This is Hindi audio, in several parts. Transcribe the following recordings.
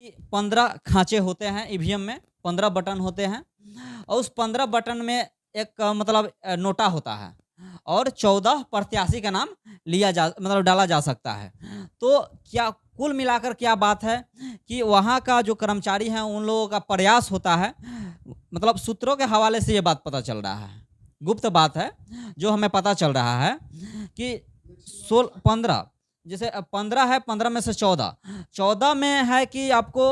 कि 15 खाँचे होते हैं ईवीएम में, 15 बटन होते हैं और उस 15 बटन में एक मतलब नोटा होता है और 14 प्रत्याशी का नाम लिया जा मतलब डाला जा सकता है। तो क्या कुल मिलाकर क्या बात है कि वहाँ का जो कर्मचारी हैं उन लोगों का प्रयास होता है, मतलब सूत्रों के हवाले से ये बात पता चल रहा है, गुप्त बात है, जो हमें पता चल रहा है कि 15 जैसे 15 है, 15 में से 14 में है कि आपको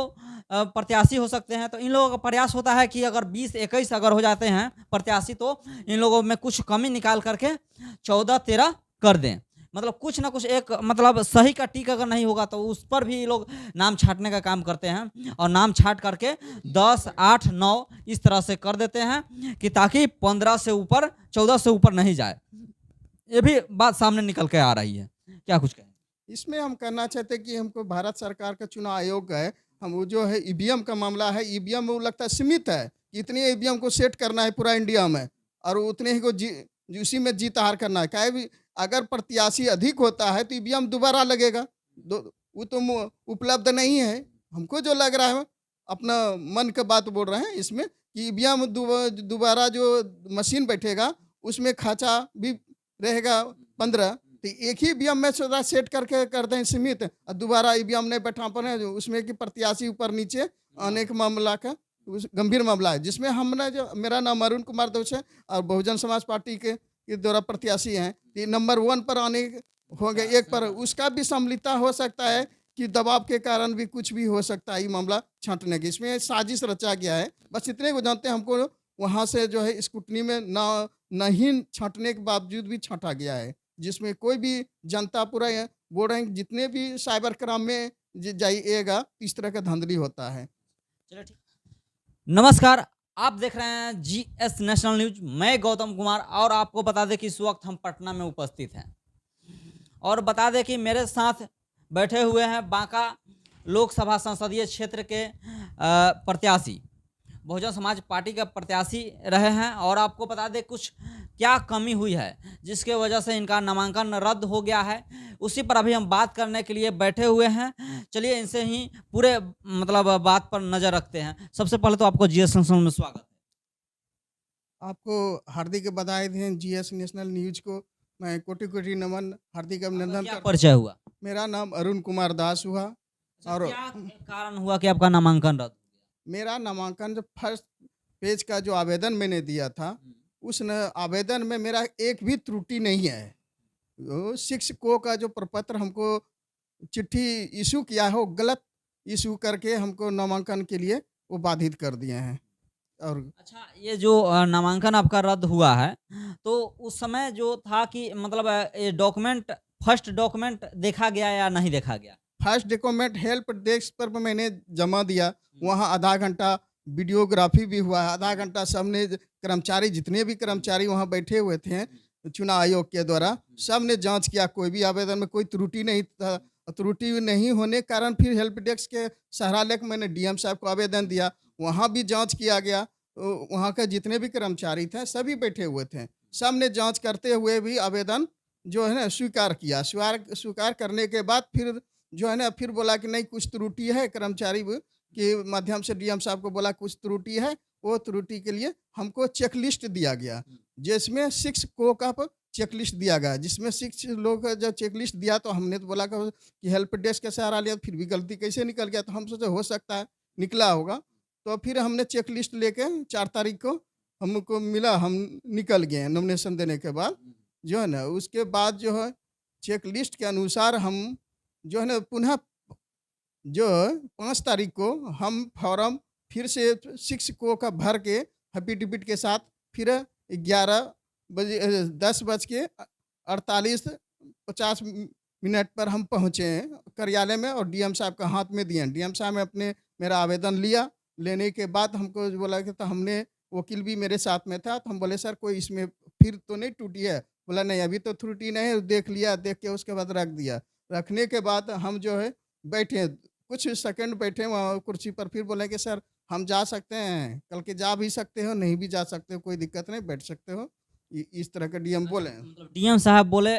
प्रत्याशी हो सकते हैं, तो इन लोगों का प्रयास होता है कि अगर 20-21 अगर हो जाते हैं प्रत्याशी, तो इन लोगों में कुछ कमी निकाल करके 14-13 कर दें। मतलब कुछ ना कुछ एक मतलब सही का टिक अगर नहीं होगा तो उस पर भी ये लोग नाम छाँटने का काम करते हैं और नाम छाँट करके 10, 8, 9 इस तरह से कर देते हैं कि ताकि 15 से ऊपर 14 से ऊपर नहीं जाए। ये भी बात सामने निकल के आ रही है। क्या कुछ कहें? इसमें हम कहना चाहते हैं कि हमको भारत सरकार का चुनाव आयोग है, हम वो जो है ईवीएम का मामला है, ईवीएम वो लगता है सीमित है कि इतने ईवीएम को सेट करना है पूरा इंडिया में और उतने ही को उसी में जीत हार करना है। क्या भी अगर प्रत्याशी अधिक होता है तो ईवीएम दोबारा लगेगा, वो तो उपलब्ध नहीं है। हमको जो लग रहा है अपना मन का बात बोल रहे हैं इसमें कि ईवीएम दोबारा जो मशीन बैठेगा उसमें खाचा भी रहेगा 15, तो एक ही ईवीएम में थोड़ा सेट करके कर दें सीमित और दोबारा ईवीएम नहीं बैठा पड़े उसमें कि प्रत्याशी ऊपर नीचे अनेक मामला का गंभीर मामला है, जिसमें हमने जो मेरा नाम अरुण कुमार दोष है और बहुजन समाज पार्टी के द्वारा प्रत्याशी हैं, ये नंबर 1 पर आने होंगे, एक पर उसका भी सम्मिलिता हो सकता है कि दबाव के कारण भी कुछ भी हो सकता है ये मामला छांटने की, इसमें साजिश रचा गया है। बस इतने को जानते हैं, हमको वहाँ से जो है स्क्रूटनी में नहीं छांटने के बावजूद भी छांटा गया है, जिसमें कोई भी जनता पूरा बोल रहे हैं जितने भी साइबर क्राइम में जाइएगा इस तरह का धांधली होता है। चलो ठीक। नमस्कार, आप देख रहे हैं जीएस नेशनल न्यूज। मैं गौतम कुमार और आपको बता दें कि इस वक्त हम पटना में उपस्थित हैं और बता दें कि मेरे साथ बैठे हुए हैं बांका लोकसभा संसदीय क्षेत्र के प्रत्याशी, बहुजन समाज पार्टी के प्रत्याशी रहे हैं और आपको बता दें कुछ क्या कमी हुई है जिसके वजह से इनका नामांकन रद्द हो गया है, उसी पर अभी हम बात करने के लिए बैठे हुए हैं। चलिए इनसे ही पूरे मतलब बात पर नज़र रखते हैं। सबसे पहले तो आपको जीएस नेशनल में स्वागत है। आपको हार्दिक बधाई दें, जीएस नेशनल न्यूज को मैं कोटि-कोटि नमन हार्दिक अभिनंदन क्या करता परिचय हुआ? हूँ। मेरा नाम अरुण कुमार दास हुआ और क्या कारण हुआ कि आपका नामांकन रद्द? मेरा नामांकन जो फर्स्ट पेज का जो आवेदन मैंने दिया था, उस आवेदन में मेरा एक भी त्रुटि नहीं है। वो शिक्षकों का जो प्रपत्र हमको चिट्ठी इशू किया है वो गलत इशू करके हमको नामांकन के लिए वो बाधित कर दिए हैं। और अच्छा, ये जो नामांकन आपका रद्द हुआ है, तो उस समय जो था कि मतलब ये डॉक्यूमेंट फर्स्ट डॉक्यूमेंट देखा गया या नहीं देखा गया? फर्स्ट डॉक्यूमेंट हेल्प डेस्क पर मैंने जमा दिया, वहाँ आधा घंटा वीडियोग्राफी भी हुआ, आधा घंटा सबने कर्मचारी जितने भी कर्मचारी वहाँ बैठे हुए थे चुनाव आयोग के द्वारा सबने जांच किया, कोई भी आवेदन में कोई त्रुटि नहीं था। त्रुटि नहीं होने के कारण फिर हेल्प डेस्क के सहारा लेकर मैंने डीएम साहब को आवेदन दिया, वहाँ भी जांच किया गया। वहाँ के जितने भी कर्मचारी थे सभी बैठे हुए थे, सबने जांच करते हुए भी आवेदन जो है ना स्वीकार किया। स्वीकार करने के बाद फिर जो है ना फिर बोला कि नहीं कुछ त्रुटि है, कर्मचारी के माध्यम से डीएम साहब को बोला कुछ त्रुटि है, वो त्रुटि के लिए हमको चेकलिस्ट दिया गया, जिसमें 6 को का चेकलिस्ट दिया गया, जिसमें 6 लोग का जब चेकलिस्ट दिया तो हमने तो बोला कि हेल्प डेस्क का सहारा लिया, फिर भी गलती कैसे निकल गया, तो हम सोचे हो सकता है निकला होगा, तो फिर हमने चेकलिस्ट लेके 4 तारीख को हमको मिला, हम निकल गए नॉमिनेशन देने के बाद जो है ना। उसके बाद जो है चेकलिस्ट के अनुसार हम जो है ना पुनः जो 5 तारीख को हम फॉर्म फिर से 6 को का भर के एफिडेविट के साथ फिर 11 बजे 10 बज के 48-50 मिनट पर हम पहुँचे कार्यालय में और डीएम साहब का हाथ में दिए। डीएम साहब ने अपने मेरा आवेदन लिया, लेने के बाद हमको बोला कि तो हमने वकील भी मेरे साथ में था, तो हम बोले सर कोई इसमें फिर तो नहीं टूटी है? बोला नहीं अभी तो त्रुटि नहीं है, देख लिया, देख के उसके बाद रख दिया। रखने के बाद हम जो है बैठे, कुछ सेकंड बैठे वहाँ कुर्सी पर, फिर बोले कि सर हम जा सकते हैं? कल के जा भी सकते हो, नहीं भी जा सकते हो, कोई दिक्कत नहीं, बैठ सकते हो। इस तरह का डीएम बोले हैं। मतलब डीएम साहब बोले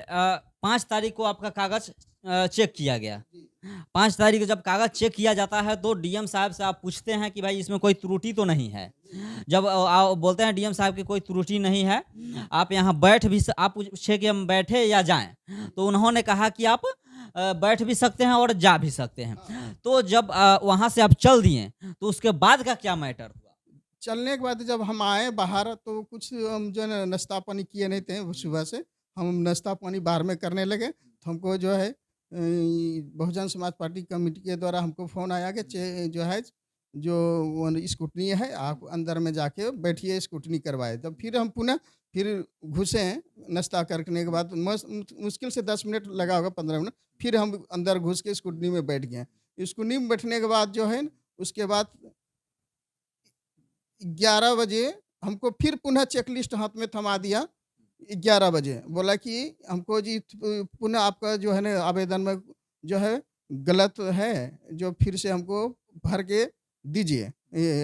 5 तारीख को आपका कागज चेक किया गया। 5 तारीख को जब कागज चेक किया जाता है तो डीएम साहब से आप पूछते हैं कि भाई इसमें कोई त्रुटि तो नहीं है। जब बोलते हैं डीएम साहब की कोई त्रुटि नहीं है, आप यहाँ बैठ भी आप पूछे कि हम बैठे या जाएं, तो उन्होंने कहा कि आप बैठ भी सकते हैं और जा भी सकते हैं। तो जब वहाँ से आप चल दिए तो उसके बाद का क्या मैटर हुआ? चलने के बाद जब हम आए बाहर तो कुछ हम जो है ना नाश्ता पानी किए नहीं थे सुबह से, हम नाश्ता पानी बाहर में करने लगे। तो हमको जो है बहुजन समाज पार्टी कमेटी के द्वारा हमको फ़ोन आया कि जो है जो वो स्कूटनी है आप अंदर में जाके बैठिए, स्कूटनी करवाए। तब फिर हम पुनः फिर घुसे हैं नाश्ता करने के बाद, मुश्किल से 10 मिनट लगा होगा, 15 मिनट। फिर हम अंदर घुस के स्कूटनी में बैठ गए। स्कूटनी में बैठने के बाद जो है उसके बाद 11 बजे हमको फिर पुनः चेकलिस्ट हाथ में थमा दिया। 11 बजे बोला कि हमको जी पुनः आपका जो है ना आवेदन में जो है गलत है, जो फिर से हमको भर के दीजिए,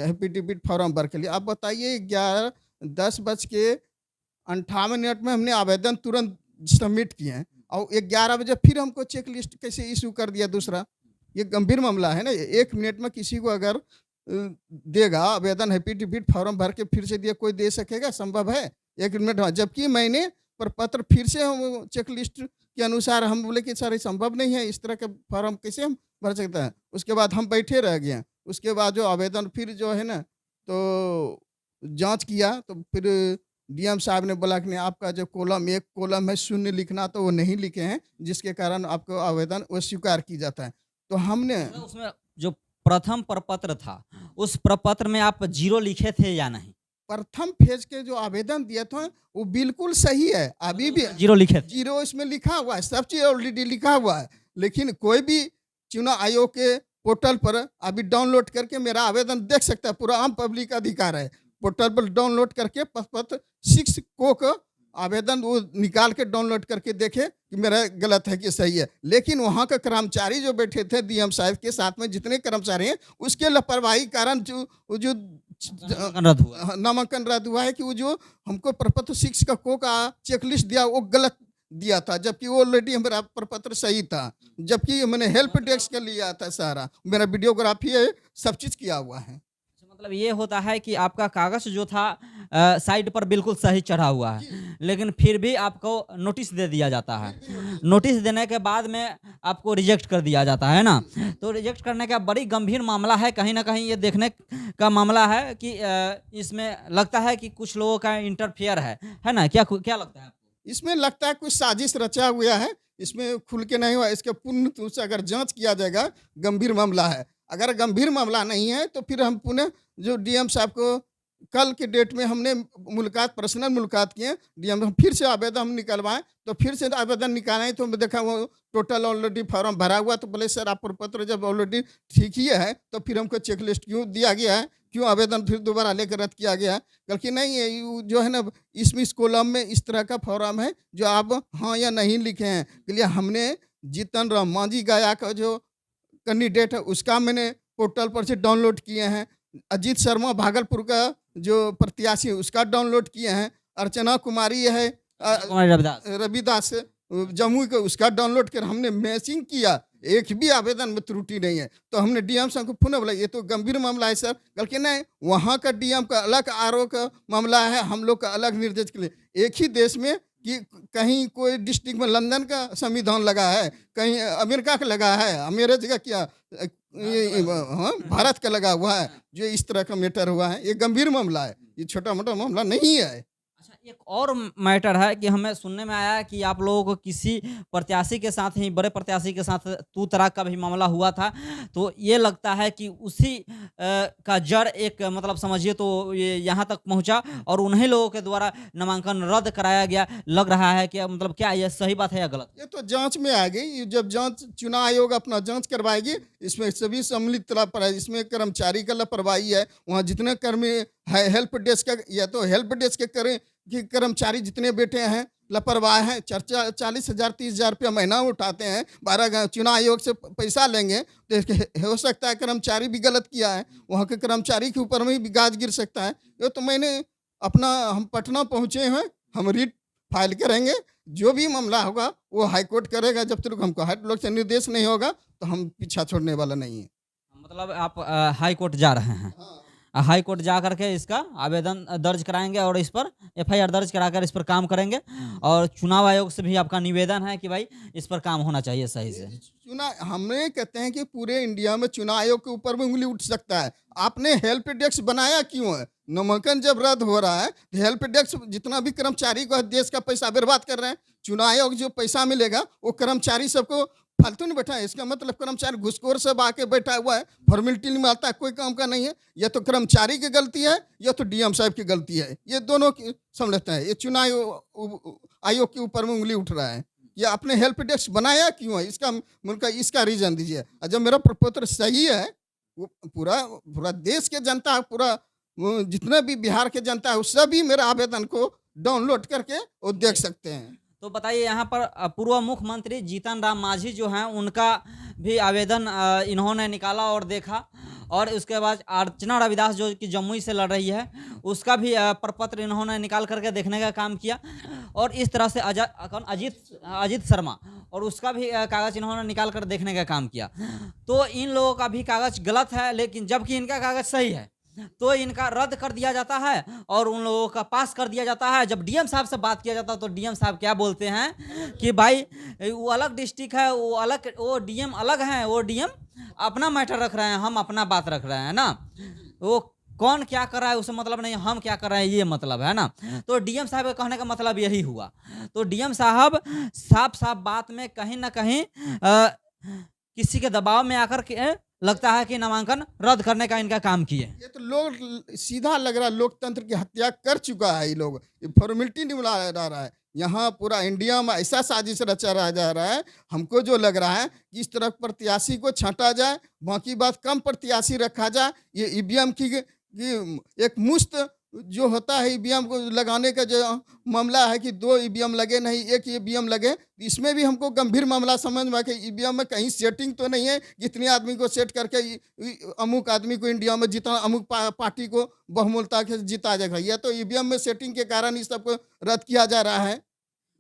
एफिडेविट फॉर्म भर के लिए। आप बताइए 10:58 में हमने आवेदन तुरंत सबमिट किए हैं और 11 बजे फिर हमको चेक लिस्ट कैसे इशू कर दिया दूसरा? ये गंभीर मामला है ना। 1 मिनट में किसी को अगर देगा आवेदन, एफिडेविट फॉर्म भर के फिर से दिया, कोई दे सकेगा? संभव है 1 मिनट में? जबकि मैंने प्रपत्र फिर से हम चेक लिस्ट के अनुसार हम बोले कि सर ये संभव नहीं है, इस तरह के फॉर्म कैसे हम भर सकते हैं? उसके बाद हम बैठे रह गए। उसके बाद जो आवेदन फिर जो है ना तो जांच किया तो फिर डीएम साहब ने बोला कि नहीं, आपका जो कॉलम 1 कॉलम है शून्य लिखना, तो वो नहीं लिखे हैं, जिसके कारण आपको आवेदन वो स्वीकार की जाता है। तो हमने उसमें जो प्रथम प्रपत्र था, उस प्रपत्र में आप 0 लिखे थे या नहीं? प्रथम फेज के जो आवेदन दिए थे वो बिल्कुल सही है, अभी भी 0 लिखे थे। 0 इसमें लिखा हुआ है, सब चीज़ ऑलरेडी लिखा हुआ है। लेकिन कोई भी चुनाव आयोग के पोर्टल पर अभी डाउनलोड करके मेरा आवेदन देख सकता है, पूरा आम पब्लिक अधिकार है। पोर्टल पर डाउनलोड करके पत्र 6 को का आवेदन वो निकाल के डाउनलोड करके देखे कि मेरा गलत है कि सही है। लेकिन वहाँ का कर्मचारी जो बैठे थे डीएम साहब के साथ में जितने कर्मचारी हैं, उसके लापरवाही कारण जो नामांकन रद्द हुआ है कि वो जो हमको प्रपत्र 6 का को का चेकलिस्ट दिया वो गलत दिया था, जबकि वो ऑलरेडी हमारा प्रपत्र सही था। जबकि मैंने हेल्प डेस्क का लिया था, सारा मेरा वीडियोग्राफी है, सब चीज़ किया हुआ है। मतलब ये होता है कि आपका कागज जो था साइड पर बिल्कुल सही चढ़ा हुआ है, लेकिन फिर भी आपको नोटिस दे दिया जाता है। नोटिस देने के बाद में आपको रिजेक्ट कर दिया जाता है ना। तो रिजेक्ट करने का बड़ी गंभीर मामला है। कहीं ना कहीं ये देखने का मामला है कि इसमें लगता है कि कुछ लोगों का इंटरफेयर है ना? क्या क्या लगता है आपको? इसमें लगता है कुछ साजिश रचा हुआ है, इसमें खुल के नहीं हुआ। इसके पूर्ण रूप से अगर जांच किया जाएगा, गंभीर मामला है। अगर गंभीर मामला नहीं है तो फिर हम पुनः जो डीएम साहब को कल के डेट में हमने मुलाकात, पर्सनल मुलाकात किए, डीएम फिर से आवेदन हम निकलवाएं। तो फिर से आवेदन निकालें तो देखा वो टोटल ऑलरेडी फॉर्म भरा हुआ। तो बोले सर आप प्रपत्र जब ऑलरेडी ठीक ही है तो फिर हमको चेक लिस्ट क्यों दिया गया है, क्यों आवेदन फिर दोबारा लेकर रद्द किया गया? बल्कि नहीं है जो है ना इसमें इस कॉलम में इस तरह का फॉर्म है जो आप हाँ या नहीं लिखे हैं। इसलिए हमने जीतन राम मांझी गाया का जो कैंडिडेट है उसका मैंने पोर्टल पर से डाउनलोड किए हैं। अजीत शर्मा भागलपुर का जो प्रत्याशी है उसका डाउनलोड किए हैं। अर्चना कुमारी है रविदास जम्मू का, उसका डाउनलोड कर हमने मैचिंग किया। एक भी आवेदन में त्रुटि नहीं है। तो हमने डीएम साहब को पुनः बोला ये तो गंभीर मामला है सर। बल्कि नहीं, वहाँ का डीएम का अलग आरओ का मामला है, हम लोग का अलग निर्देश के लिए। एक ही देश में कि कहीं कोई डिस्ट्रिक्ट में लंदन का संविधान लगा है, कहीं अमेरिका का लगा है, मेरे जगह क्या भारत का लगा हुआ है। जो इस तरह का मैटर हुआ है ये गंभीर मामला है, ये छोटा मोटा मामला नहीं है। अच्छा, एक और मैटर है कि हमें सुनने में आया कि आप लोगों को किसी प्रत्याशी के साथ ही, बड़े प्रत्याशी के साथ तू तराक का भी मामला हुआ था। तो ये लगता है कि उसी का जड़ एक मतलब समझिए तो ये यहाँ तक पहुँचा और उन्हीं लोगों के द्वारा नामांकन रद्द कराया गया। लग रहा है कि मतलब क्या ये सही बात है या गलत? ये तो जांच में आ गई। जब जांच चुनाव आयोग अपना जांच करवाएगी, इसमें सभी सम्मिलित लापरवाही, इसमें कर्मचारी का लापरवाही है। वहाँ जितने कर्मी है हेल्प डेस्क का, या तो हेल्प डेस्क के करें कि कर्मचारी जितने बैठे हैं लापरवाह हैं। 40,000 30,000 रुपया महीना उठाते हैं, 12 चुनाव आयोग से पैसा लेंगे तो हो सकता है कर्मचारी भी गलत किया है, वहाँ के कर्मचारी के ऊपर में भी गाज गिर सकता है। ये तो मैंने अपना हम पटना पहुँचे हैं हम रिट फाइल करेंगे, जो भी मामला होगा वो हाई कोर्ट करेगा। जब तक हमको हाई कोर्ट से निर्देश नहीं होगा तो हम पीछा छोड़ने वाला नहीं है। मतलब आप हाई कोर्ट जा रहे हैं। हाई कोर्ट जा करके इसका आवेदन दर्ज कराएंगे और इस पर एफआईआर दर्ज कराकर इस पर काम करेंगे। और चुनाव आयोग से भी आपका निवेदन है कि भाई इस पर काम होना चाहिए सही से। चुनाव हमें कहते हैं कि पूरे इंडिया में चुनाव आयोग के ऊपर भी उंगली उठ सकता है। आपने हेल्प डेस्क बनाया क्यों है? नामांकन जब रद्द हो रहा है तो हेल्प डेस्क जितना भी कर्मचारी को देश का पैसा बर्बाद कर रहे हैं। चुनाव आयोग जो पैसा मिलेगा वो कर्मचारी सबको फालतू नहीं बैठा है। इसका मतलब कर्मचारी घुसखोर सब आके बैठा हुआ है, फॉर्मेलिटी नहीं मानता है, कोई काम का नहीं है। या तो कर्मचारी की गलती है या तो डीएम साहब की गलती है। ये दोनों की समझते हैं। ये चुनाव आयोग के ऊपर में उंगली उठ रहा है। ये आपने हेल्प डेस्क बनाया क्यों है? इसका रीजन दीजिए। और जब मेरा प्रपत्र सही है, वो पूरा देश के जनता, पूरा जितने भी बिहार के जनता है, उस सभी मेरा आवेदन को डाउनलोड करके वो देख सकते हैं। तो बताइए यहाँ पर पूर्व मुख्यमंत्री जीतन राम मांझी जो हैं उनका भी आवेदन इन्होंने निकाला और देखा। और उसके बाद अर्चना रविदास जो कि जमुई से लड़ रही है उसका भी प्रपत्र इन्होंने निकाल करके देखने का काम किया। और इस तरह से अजीत शर्मा और उसका भी कागज़ इन्होंने निकाल कर देखने का काम किया। तो इन लोगों का भी कागज़ गलत है, लेकिन जबकि इनका कागज़ सही है तो इनका रद्द कर दिया जाता है और उन लोगों का पास कर दिया जाता है। जब डीएम साहब से बात किया जाता है तो डीएम साहब क्या बोलते हैं कि भाई वो अलग डिस्ट्रिक्ट है, वो डीएम अलग हैं, वो डीएम अपना मैटर रख रहे हैं, हम अपना बात रख रहे हैं ना। वो कौन क्या कर रहा है उसे मतलब नहीं, हम क्या कर रहे हैं ये मतलब है ना। तो डीएम साहब का कहने का मतलब यही हुआ। तो डीएम साहब साफ साफ बात में कहीं ना कहीं किसी के दबाव में आकर के लगता है कि नामांकन रद्द करने का इनका काम किए। ये तो लोग सीधा लग रहा है लोकतंत्र की हत्या कर चुका है। ये लोग फॉर्मेलिटी नहीं बुला रहा है। यहाँ पूरा इंडिया में ऐसा साजिश रचा रहा जा रहा है। हमको जो लग रहा है कि इस तरह प्रत्याशी को छांटा जाए, बाकी बात कम प्रत्याशी रखा जाए। ये ईवीएम की एक मुश्त जो होता है ईवीएम को लगाने का जो मामला है कि 2 ईवीएम लगे नहीं 1 ईवीएम लगे, इसमें भी हमको गंभीर मामला समझ में कि ईवीएम में कहीं सेटिंग तो नहीं है। कितने आदमी को सेट करके अमुक आदमी को इंडिया में जितना अमुक पार्टी को बहुमूलता के जीता जाएगा। यह तो ईवीएम में सेटिंग के कारण इस सबको रद्द किया जा रहा है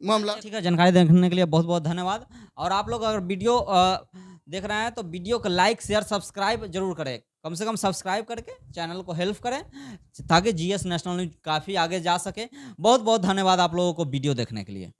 मामला। ठीक है, जानकारी देखने के लिए बहुत बहुत धन्यवाद। और आप लोग अगर वीडियो देख रहे हैं तो वीडियो को लाइक शेयर सब्सक्राइब जरूर करें। कम से कम सब्सक्राइब करके चैनल को हेल्प करें ताकि जीएस नेशनल न्यूज काफ़ी आगे जा सके। बहुत बहुत धन्यवाद आप लोगों को वीडियो देखने के लिए।